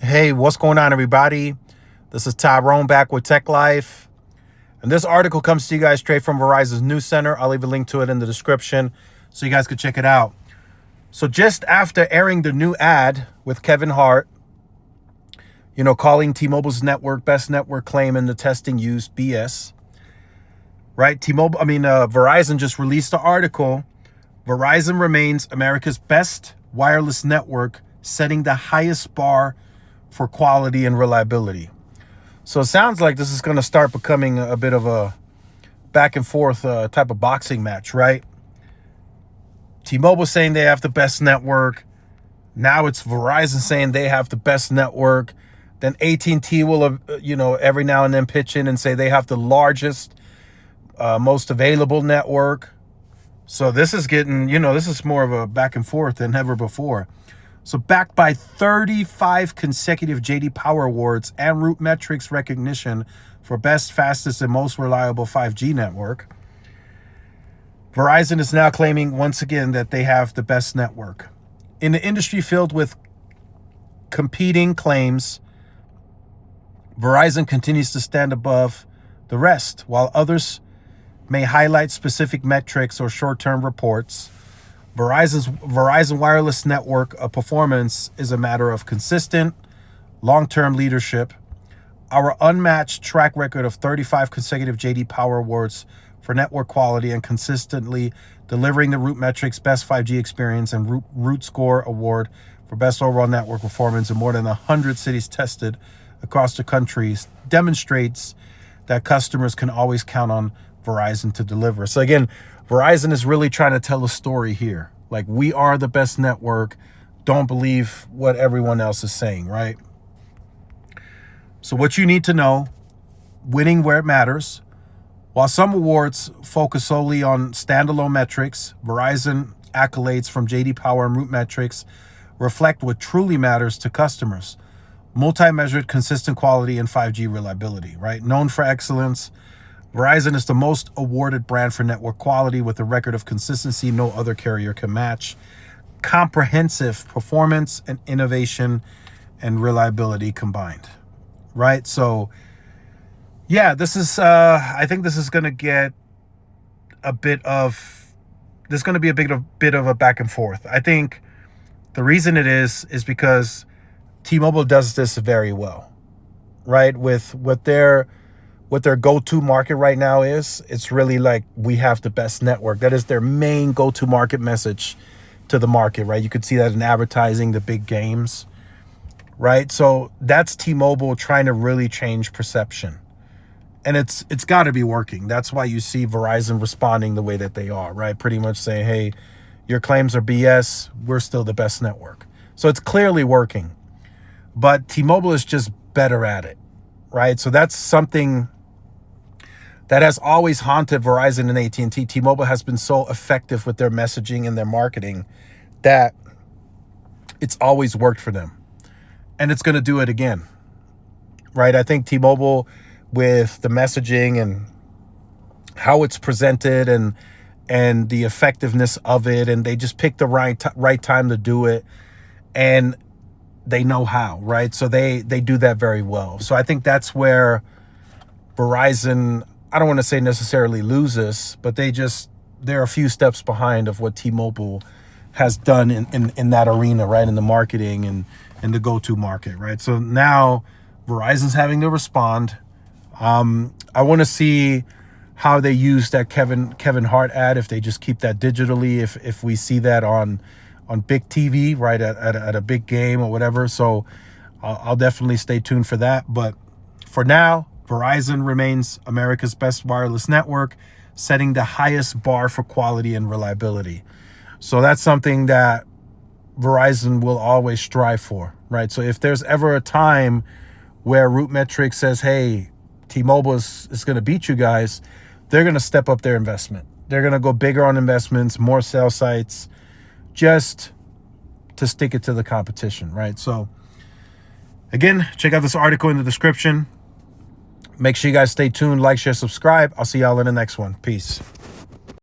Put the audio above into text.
Hey, what's going on, everybody? This is Tyrone back with Tech Life. And this article comes to you guys straight from Verizon's News Center. I'll leave a link to it in the description so you guys can check it out. So just after airing the new ad with Kevin Hart, calling T-Mobile's network best network claim in the testing used BS, right? Verizon just released the article. Verizon remains America's best wireless network, setting the highest bar for quality and reliability. So it sounds like this is going to start becoming a bit of a back and forth type of boxing match, right? T-Mobile saying they have the best network. Now it's Verizon saying they have the best network. Then AT&T will, every now and then pitch in and say they have the largest, most available network. So this is getting, this is more of a back and forth than ever before. So backed by 35 consecutive J.D. Power Awards and Root Metrics recognition for best, fastest, and most reliable 5G network, Verizon is now claiming once again that they have the best network. In an industry filled with competing claims, Verizon continues to stand above the rest. While others may highlight specific metrics or short-term reports, Verizon wireless network performance is a matter of consistent, long-term leadership. Our unmatched track record of 35 consecutive J.D. Power Awards for network quality and consistently delivering the Root Metrics Best 5G Experience and Root Score Award for Best Overall Network Performance in more than 100 cities tested across the country demonstrates that customers can always count on Verizon to deliver. So again, Verizon is really trying to tell a story here. Like, we are the best network. Don't believe what everyone else is saying, right? So what you need to know, winning where it matters. While some awards focus solely on standalone metrics, Verizon accolades from J.D. Power and Root Metrics reflect what truly matters to customers. Multi-measured, consistent quality and 5G reliability, right? Known for excellence, Verizon is the most awarded brand for network quality with a record of consistency no other carrier can match. Comprehensive performance and innovation and reliability combined, right? So, yeah, this is, I think this is going to get there's going to be a bit of a back and forth. I think the reason it is because T-Mobile does this very well, right? With what their go-to market right now is, it's really like, we have the best network. That is their main go-to market message to the market, right? You could see that in advertising, the big games, right? So that's T-Mobile trying to really change perception. And it's got to be working. That's why you see Verizon responding the way that they are, right? Pretty much saying, hey, your claims are BS. We're still the best network. So it's clearly working. But T-Mobile is just better at it, right? So that's something that has always haunted Verizon and AT&T. T-Mobile has been so effective with their messaging and their marketing that it's always worked for them. And it's going to do it again, right? I think T-Mobile, with the messaging and how it's presented and the effectiveness of it, and they just pick the right time to do it, and they know how, right? So they do that very well. So I think that's where Verizon, I don't want to say necessarily loses, but they're a few steps behind of what T-Mobile has done in that arena, right? In the marketing and in the go-to market, right? So now Verizon's having to respond. I want to see how they use that Kevin Hart ad, if they just keep that digitally, if we see that on big TV, right, at a big game or whatever. So I'll definitely stay tuned for that. But for now, Verizon remains America's best wireless network, setting the highest bar for quality and reliability. So that's something that Verizon will always strive for, right? So if there's ever a time where Root Metrics says, hey, T-Mobile is going to beat you guys, they're going to step up their investment. They're going to go bigger on investments, more cell sites, just to stick it to the competition, right? So again, check out this article in the description. Make sure you guys stay tuned, like, share, subscribe. I'll see y'all in the next one. Peace.